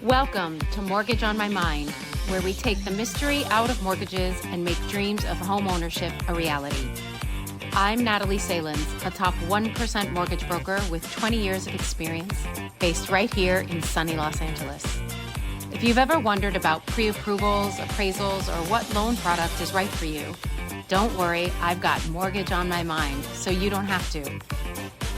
Welcome to Mortgage on My Mind, where we take the mystery out of mortgages and make dreams of home ownership a reality. I'm Natalie Salins, a top 1% mortgage broker with 20 years of experience, based right here in sunny Los Angeles. If you've ever wondered about pre-approvals, appraisals, or what loan product is right for you, don't worry, I've got Mortgage on My Mind, so you don't have to.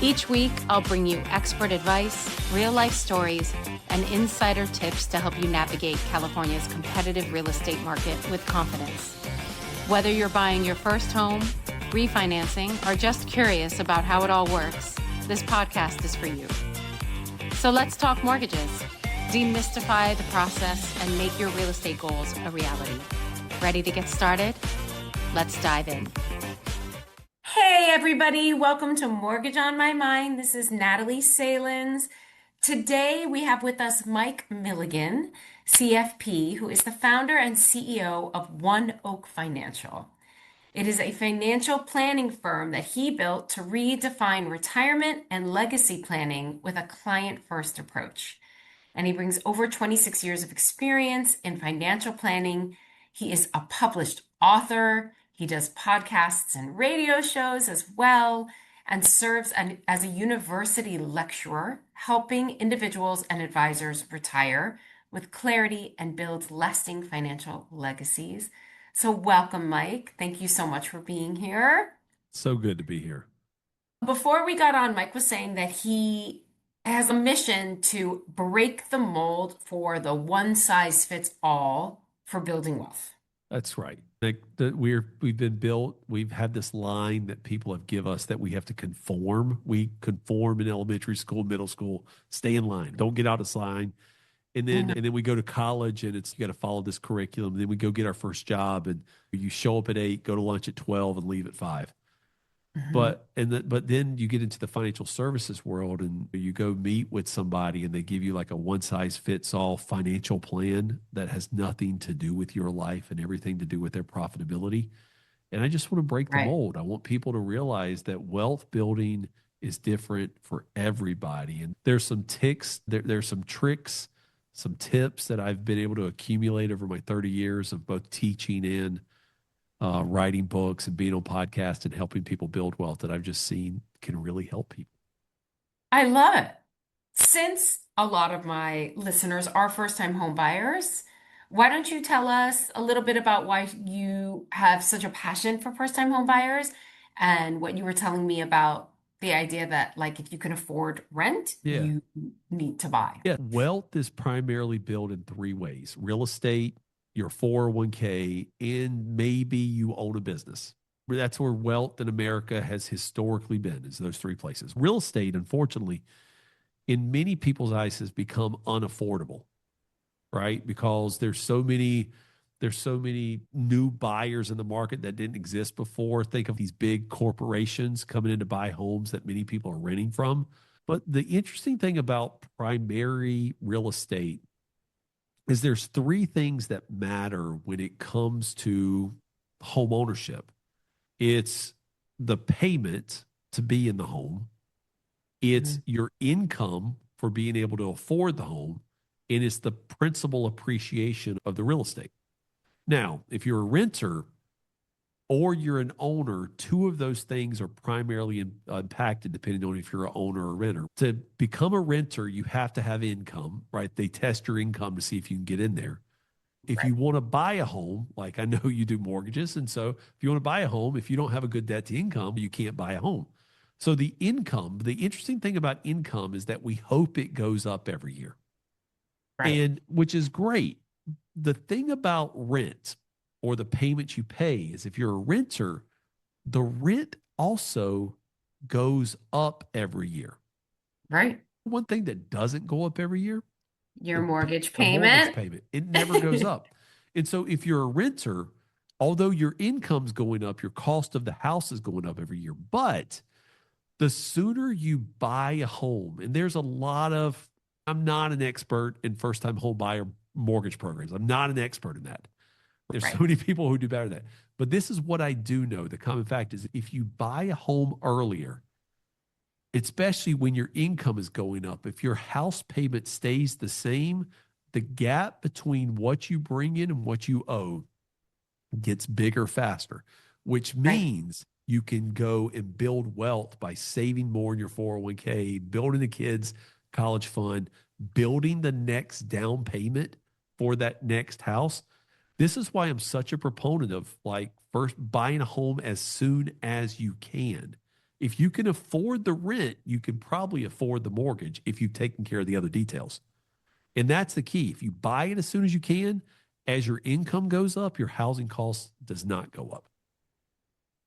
Each week, I'll bring you expert advice, real-life stories, and insider tips to help you navigate California's competitive real estate market with confidence. Whether you're buying your first home, refinancing, or just curious about how it all works, this podcast is for you. So let's talk mortgages, demystify the process, and make your real estate goals a reality. Ready to get started? Let's dive in. Hey everybody, welcome to Mortgage on My Mind. This is Natalie Salins. Today we have with us Mike Milligan, CFP, who is the founder and CEO of One Oak Financial. It is a financial planning firm that he built to redefine retirement and legacy planning with a client-first approach. And he brings over 26 years of experience in financial planning. He is a published author. He does podcasts and radio shows as well, and serves as a university lecturer, helping individuals and advisors retire with clarity and build lasting financial legacies. So welcome, Mike. Thank you so much for being here. So good to be here. Before we got on, Mike was saying that he has a mission to break the mold for the one size fits all for building wealth. That's right. We've had this line that people have give us that we have to conform. We conform in elementary school, middle school, stay in line, don't get out of line. And then we go to college and you got to follow this curriculum. And then we go get our first job and you show up at 8, go to lunch at 12 and leave at 5. Mm-hmm. But then you get into the financial services world and you go meet with somebody and they give you like a one size fits all financial plan that has nothing to do with your life and everything to do with their profitability. And I just want to break the mold. I want people to realize that wealth building is different for everybody. And there's some there's some tricks, some tips that I've been able to accumulate over my 30 years of both teaching and writing books and being on podcasts and helping people build wealth that I've just seen can really help people. I love it. Since a lot of my listeners are first-time home buyers, why don't you tell us a little bit about why you have such a passion for first-time home buyers and what you were telling me about the idea that, like, if you can afford rent, you need to buy. Yeah, wealth is primarily built in 3 ways: real estate, your 401k, and maybe you own a business. That's where wealth in America has historically been, is those 3 places. Real estate, unfortunately, in many people's eyes has become unaffordable, right? Because there's so many new buyers in the market that didn't exist before. Think of these big corporations coming in to buy homes that many people are renting from. But the interesting thing about primary real estate is there's 3 things that matter when it comes to home ownership. It's the payment to be in the home. It's your income for being able to afford the home. And it's the principal appreciation of the real estate. Now, if you're a renter or you're an owner, 2 of those things are primarily impacted depending on if you're an owner or renter. To become a renter, you have to have income, right? They test your income to see if you can get in there. If you want to buy a home, like I know you do mortgages, and so if you want to buy a home, if you don't have a good debt to income, you can't buy a home. So the interesting thing about income is that we hope it goes up every year, and which is great. The thing about rent or the payments you pay is if you're a renter, the rent also goes up every year. Right. One thing that doesn't go up every year, your mortgage payment. It never goes up. And so if you're a renter, although your income's going up, your cost of the house is going up every year. But the sooner you buy a home, and there's a lot of, I'm not an expert in first-time home buyer mortgage programs. I'm not an expert in that. There's so many people who do better than that. But this is what I do know. The common fact is if you buy a home earlier, especially when your income is going up, if your house payment stays the same, the gap between what you bring in and what you owe gets bigger faster, which Right. means you can go and build wealth by saving more in your 401k, building the kids' college fund, building the next down payment for that next house. This is why I'm such a proponent of like first buying a home as soon as you can. If you can afford the rent, you can probably afford the mortgage if you've taken care of the other details. And that's the key. If you buy it as soon as you can, as your income goes up, your housing cost does not go up.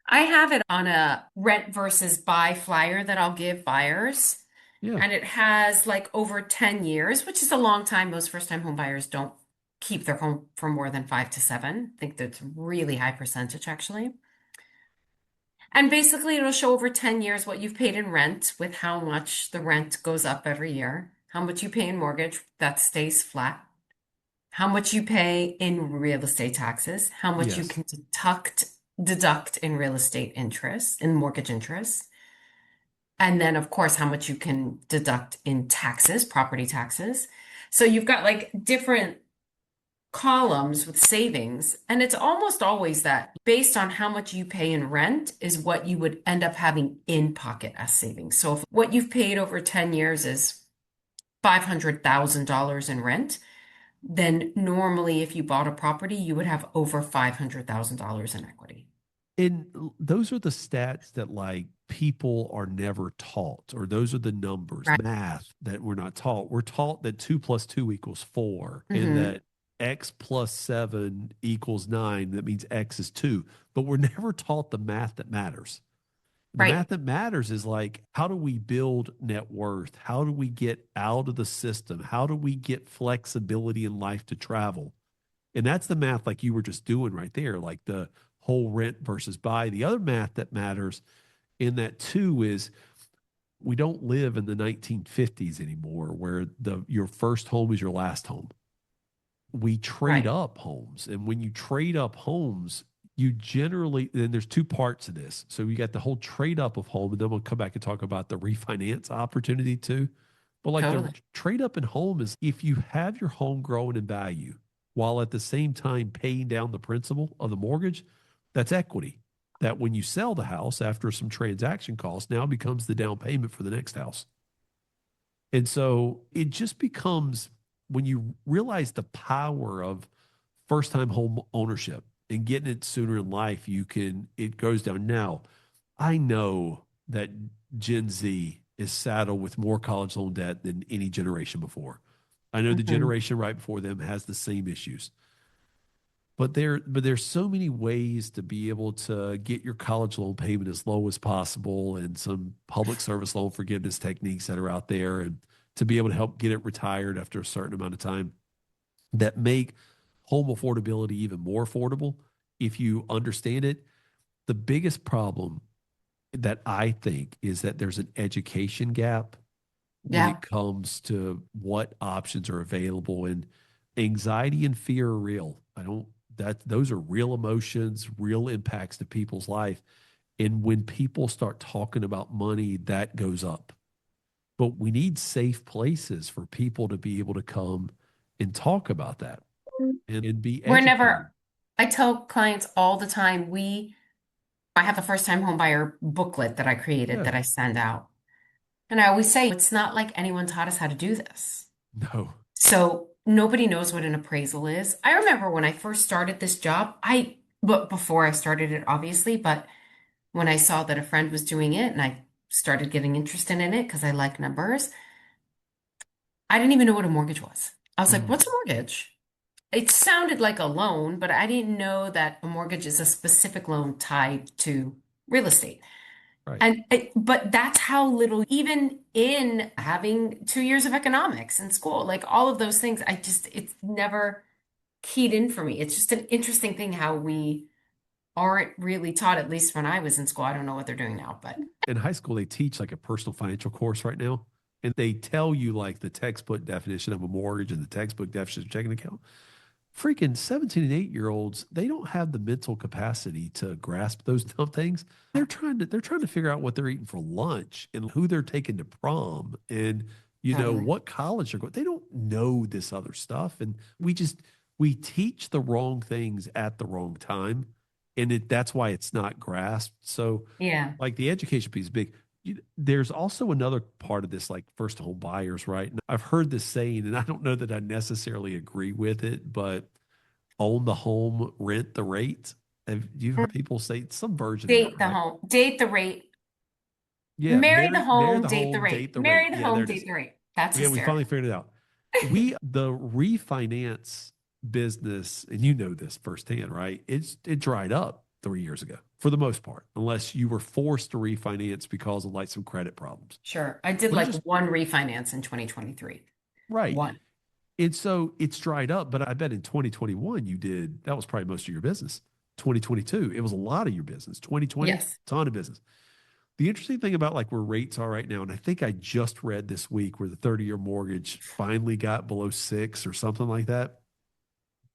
I have it on a rent versus buy flyer that I'll give buyers. Yeah. And it has like over 10 years, which is a long time. Most first-time home buyers don't keep their home for more than 5 to 7. I think that's a really high percentage, actually. And basically, it'll show over 10 years what you've paid in rent with how much the rent goes up every year, how much you pay in mortgage that stays flat, how much you pay in real estate taxes, how much you Yes. can deduct in real estate interest, in mortgage interest, and then, of course, how much you can deduct in taxes, property taxes. So you've got like different columns with savings, and it's almost always that based on how much you pay in rent is what you would end up having in pocket as savings. So if what you've paid over 10 years is $500,000 in rent, then normally if you bought a property, you would have over $500,000 in equity. And those are the stats that like people are never taught, or those are the numbers, Right. math that we're not taught. We're taught that 2 + 2 = 4 and Mhm. that X + 7 = 9. That means X is 2. But we're never taught the math that matters. The Right. math that matters is like, how do we build net worth? How do we get out of the system? How do we get flexibility in life to travel? And that's the math like you were just doing right there, like the whole rent versus buy. The other math that matters in that too is we don't live in the 1950s anymore where your first home is your last home. We trade Right. up homes. And when you trade up homes, you generally, then there's two parts of this. So you got the whole trade up of home, and then we'll come back and talk about the refinance opportunity too. But like the Totally. trade up in home is if you have your home growing in value while at the same time paying down the principal of the mortgage, that's equity. That when you sell the house after some transaction costs now becomes the down payment for the next house. And so it just becomes when you realize the power of first time home ownership and getting it sooner in life, it goes down. Now, I know that Gen Z is saddled with more college loan debt than any generation before. I know the Mhm. generation right before them has the same issues. But there's so many ways to be able to get your college loan payment as low as possible, and some public service loan forgiveness techniques that are out there, and to be able to help get it retired after a certain amount of time that make home affordability even more affordable if you understand it. The biggest problem that I think is that there's an education gap when Yeah. it comes to what options are available, and anxiety and fear are real. I don't that those are real emotions, real impacts to people's life. And when people start talking about money, that goes up. But we need safe places for people to be able to come and talk about that and be We're educated. never, I tell clients all the time, I have a first time home buyer booklet that I created Yeah. that I send out. And I always say, it's not like anyone taught us how to do this. No. So nobody knows what an appraisal is. I remember when I first started this job, but before I started it, obviously, but when I saw that a friend was doing it and I started getting interested in it because I like numbers, I didn't even know what a mortgage was. I was like, Mm, what's a mortgage? It sounded like a loan, but I didn't know that a mortgage is a specific loan tied to real estate. right. But that's how little, even in having 2 years of economics in school, like all of those things, it's never keyed in for me. It's just an interesting thing how we aren't really taught, at least when I was in school. I don't know what they're doing now, but In high school, they teach like a personal financial course right now. And they tell you like the textbook definition of a mortgage and the textbook definition of a checking account. Freaking 17 and 8 year olds, they don't have the mental capacity to grasp those dumb things. They're trying to figure out what they're eating for lunch and who they're taking to prom. And Totally. what college they're going. They don't know this other stuff. And we teach the wrong things at the wrong time. And that's why it's not grasped. So Yeah. like the education piece is big. There's also another part of this, like first home buyers, right? And I've heard this saying, and I don't know that I necessarily agree with it, but own the home, rent the rate. Have you heard people say some version of that, Date the right? home, date the rate, Yeah, marry the marry home, the date the home, rate, date the rate. marry the Yeah, there home, it date is. the rate. That's Yeah, we finally hysterical. figured it out. The refinance business, and you know this firsthand, right? It dried up 3 years ago for the most part, unless you were forced to refinance because of like some credit problems. Sure. I did But it like just one refinance in 2023. right. One. And so it's dried up, but I bet in 2021 that was probably most of your business. 2022, it was a lot of your business. 2020, Yes. ton of business. The interesting thing about like where rates are right now, and I think I just read this week where the 30-year mortgage finally got below 6 or something like that.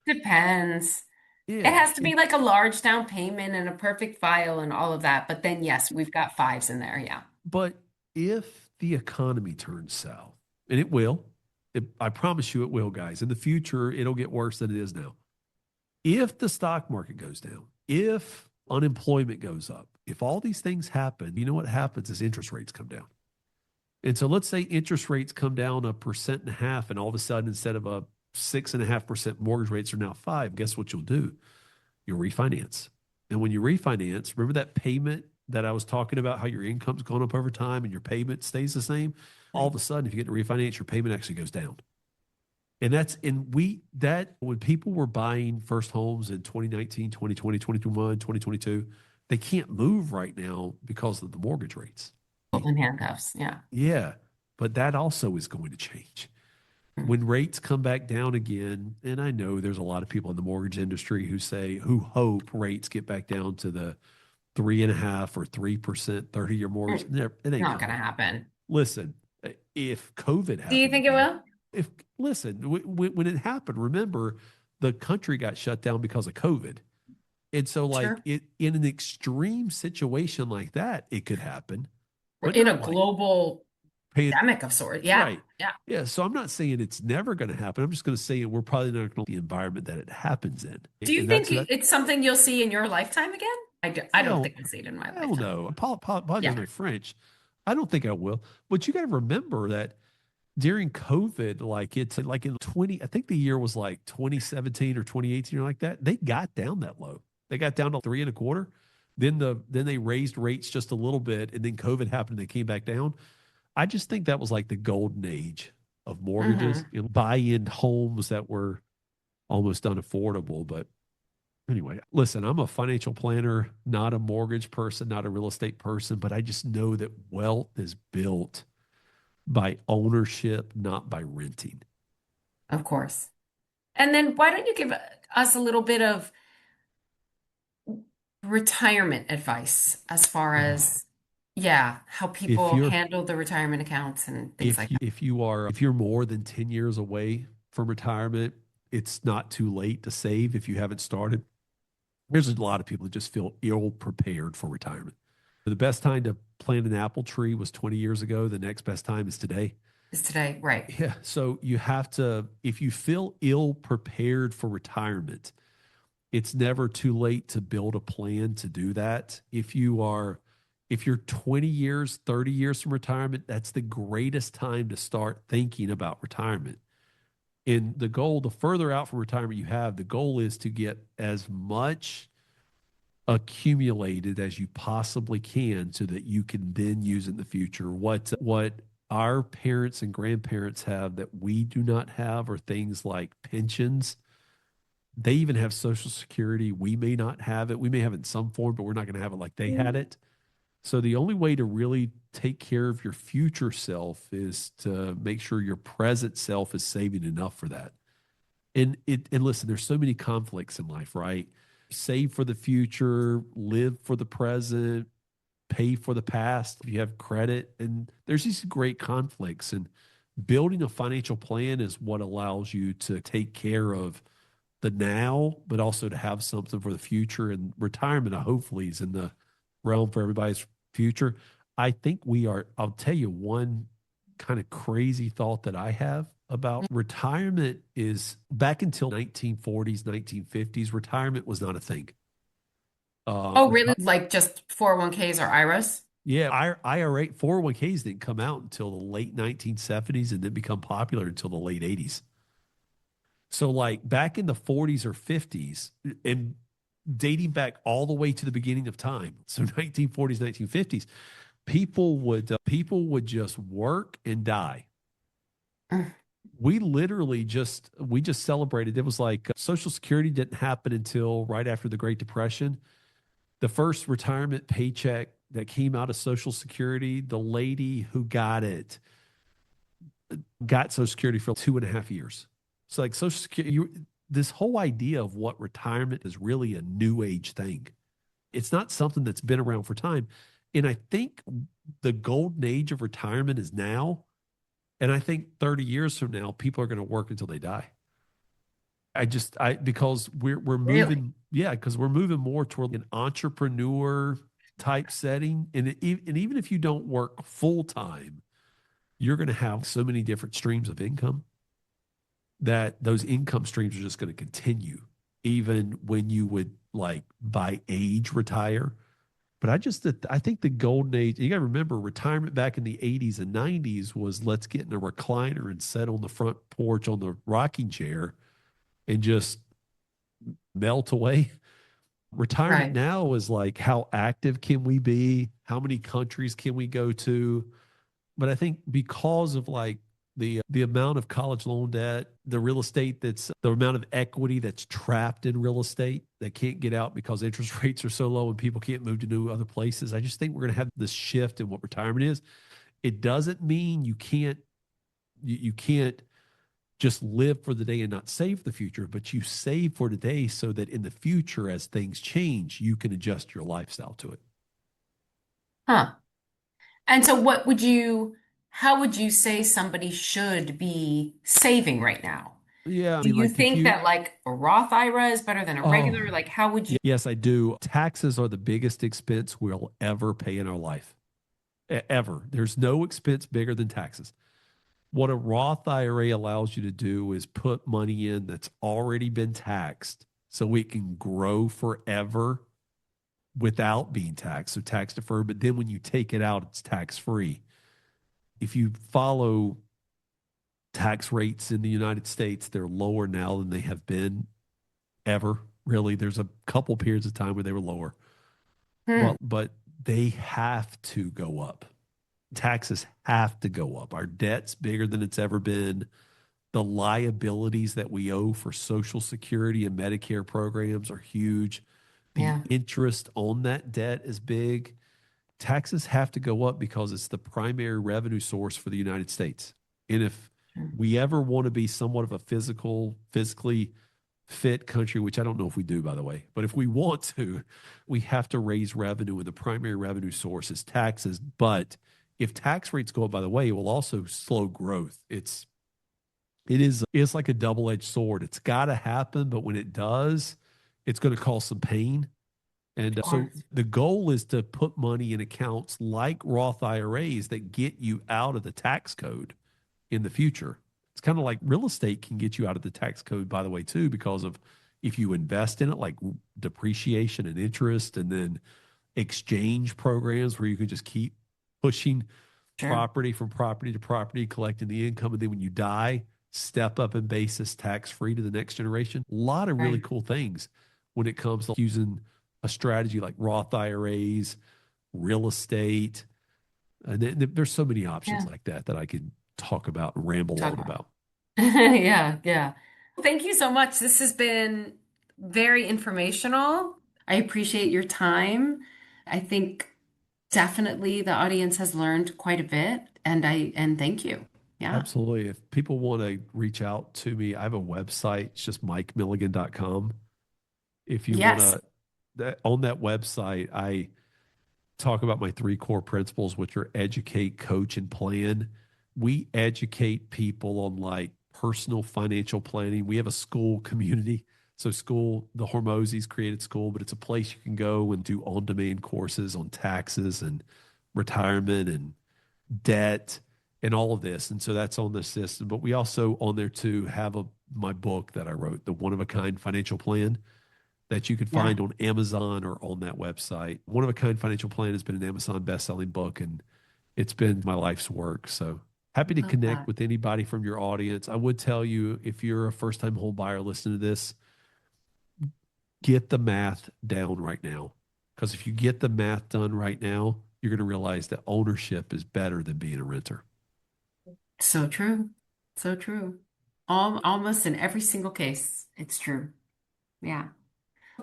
Depends. It Yeah. has to be like a large down payment and a perfect file and all of that. But then, yes, we've got fives in there. Yeah. But if the economy turns south, and it will, I promise you it will, guys. In the future, it'll get worse than it is now. If the stock market goes down, if unemployment goes up, if all these things happen, you know what happens is interest rates come down. And so let's say interest rates come down 1.5%, and all of a sudden, instead of a 6.5% mortgage rates are now 5. Guess what you'll do? You'll refinance. And when you refinance, remember that payment that I was talking about, how your income's gone up over time and your payment stays the same? All of a sudden, if you get to refinance, your payment actually goes down. And that when people were buying first homes in 2019, 2020, 2021, 2022, they can't move right now because of the mortgage rates. In handcuffs. Yeah. Yeah, but that also is going to change. Mm. When rates come back down again, and I know there's a lot of people in the mortgage industry who hope rates get back down to the 3.5 or 3% 30-year mortgage. It ain't Not gonna going to happen. happen. Listen, if COVID Do you happened think it again, will? when it happened, remember the country got shut down because of COVID. And so like Sure. in an extreme situation like that, it could happen, We're but in a not like global paying. pandemic of sorts. Yeah. Right. Yeah. Yeah. So I'm not saying it's never going to happen. I'm just going to say we're probably not going to the environment that it happens in. Do you And think that's that. it's something you'll see in your lifetime again? I don't Hell, think I'll see it in my hell lifetime. no. Apologize Yeah. my French. I don't think I will. But you got to remember that during COVID, like it's like in 20, I think the year was like 2017 or 2018 or like that. They got down that low. They got down to 3.25. Then they raised rates just a little bit, and then COVID happened and they came back down. I just think that was like the golden age of mortgages, Hmm. buy-in homes that were almost unaffordable. But anyway, listen, I'm a financial planner, not a mortgage person, not a real estate person, but I just know that wealth is built by ownership, not by renting. Of course. And then why don't you give us a little bit of retirement advice as far Oh, as, yeah, how if people you're handle the retirement accounts and things like that. if you're more than 10 years away from retirement, it's not too late to save if you haven't started. There's a lot of people that just feel ill prepared for retirement. The best time to plant an apple tree was 20 years ago. The next best time is today. Is today, right? Yeah. So you have to, if you feel ill prepared for retirement, it's never too late to build a plan to do that. If you're 20 years, 30 years from retirement, that's the greatest time to start thinking about retirement. And the further out from retirement you have, the goal is to get as much accumulated as you possibly can so that you can then use it in the future. What our parents and grandparents have that we do not have are things like pensions. They even have Social Security. We may not have it. We may have it in some form, but we're not going to have it like they had it. So the only way to really take care of your future self is to make sure your present self is saving enough for that. And listen, there's so many conflicts in life, right? Save for the future, live for the present, pay for the past if you have credit. And there's these great conflicts. And building a financial plan is what allows you to take care of the now, but also to have something for the future. And retirement, hopefully, is in the realm for everybody's future. I think we are, I'll tell you one kind of crazy thought that I have about retirement is back until 1940s, 1950s, retirement was not a thing. Oh, really? Like just 401ks or IRAs? Yeah, IRA 401ks didn't come out until the late 1970s and then become popular until the late 80s. So like back in the 40s or 50s and dating back all the way to the beginning of time, so 1940s, 1950s, people would just work and die. Mm. We just celebrated. It was like Social Security didn't happen until right after the Great Depression. The first retirement paycheck that came out of Social Security, the lady who got it got Social Security for 2.5 years. So like Social Security, this whole idea of what retirement is really a new age thing. It's not something that's been around for time. And I think the golden age of retirement is now. And I think 30 years from now, people are going to work until they die. Because we're Really? moving, yeah, because we're moving more toward an entrepreneur type setting. And even if you don't work full time, you're going to have so many different streams of income that those income streams are just going to continue, even when you would like by age retire. But I think the golden age, you got to remember retirement back in the 80s and 90s was let's get in a recliner and sit on the front porch on the rocking chair and just melt away. Retirement Right. now is like how active can we be? How many countries can we go to? But I think because of like the amount of college loan debt, the real estate that's the amount of equity that's trapped in real estate that can't get out because interest rates are so low and people can't move to new other places. I just think we're going to have this shift in what retirement is. It doesn't mean you can't just live for the day and not save for the future, but you save for today so that in the future, as things change, you can adjust your lifestyle to it. Huh. And so how would you say somebody should be saving right now? Yeah, I Do mean, you like if think you, that like a Roth IRA is better than a oh, regular? Like how would you? yes, I do. Taxes are the biggest expense we'll ever pay in our life, ever. There's no expense bigger than taxes. What a Roth IRA allows you to do is put money in that's already been taxed so it can grow forever without being taxed. So tax deferred, but then when you take it out, it's tax free. If you follow tax rates in the United States, they're lower now than they have been ever. Really, there's a couple periods of time where they were lower, Hmm. but they have to go up. Taxes have to go up. Our debt's bigger than it's ever been. The liabilities that we owe for Social Security and Medicare programs are huge. The Yeah. interest on that debt is big. Taxes have to go up because it's the primary revenue source for the United States. And if we ever want to be somewhat of a physically fit country, which I don't know if we do, by the way, but if we want to, we have to raise revenue, and the primary revenue source is taxes. But if tax rates go up, by the way, it will also slow growth. It's like a double-edged sword. It's got to happen, but when it does, it's going to cause some pain. And Of so course. the goal is to put money in accounts like Roth IRAs that get you out of the tax code in the future. It's kind of like real estate can get you out of the tax code, by the way, too, because of if you invest in it, like depreciation and interest, and then exchange programs where you can just keep pushing Sure. property from property to property, collecting the income. And then when you die, step up in basis tax free to the next generation. A lot of really Right. cool things when it comes to using a strategy like Roth IRAs, real estate. And there's so many options Yeah. like that I could talk about and ramble Talk on about. about. Yeah, yeah. Thank you so much. This has been very informational. I appreciate your time. I think definitely the audience has learned quite a bit, and thank you. Yeah. Absolutely. If people want to reach out to me, I have a website. It's just mikemilligan.com. If you want Yes. to, on that website, I talk about my three core principles, which are educate, coach, and plan. We educate people on like personal financial planning. We have a school community. So the Hormozis created school, but it's a place you can go and do on-demand courses on taxes and retirement and debt and all of this. And so that's on the system. But we also on there too have my book that I wrote, the One of a Kind Financial Plan, that you can find on Amazon or on that website. One of a Kind Financial Plan has been an Amazon best-selling book, and it's been my life's work. So happy to connect with anybody from your audience. I would tell you, if you're a first-time home buyer listening to this, get the math down right now. Because if you get the math done right now, you're going to realize that ownership is better than being a renter. So true. So true. Almost in every single case, it's true. Yeah.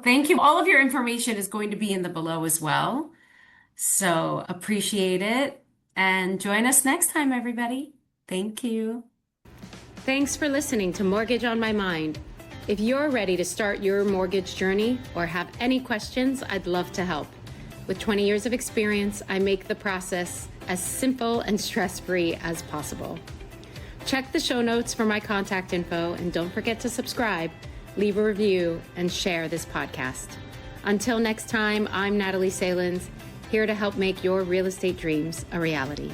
Thank you. All of your information is going to be in the below as well. So appreciate it. And join us next time, everybody. Thank you. Thanks for listening to Mortgage on My Mind. If you're ready to start your mortgage journey or have any questions, I'd love to help. With 20 years of experience, I make the process as simple and stress-free as possible. Check the show notes for my contact info, and don't forget to subscribe, leave a review, and share this podcast. Until next time, I'm Natalie Salins, here to help make your real estate dreams a reality.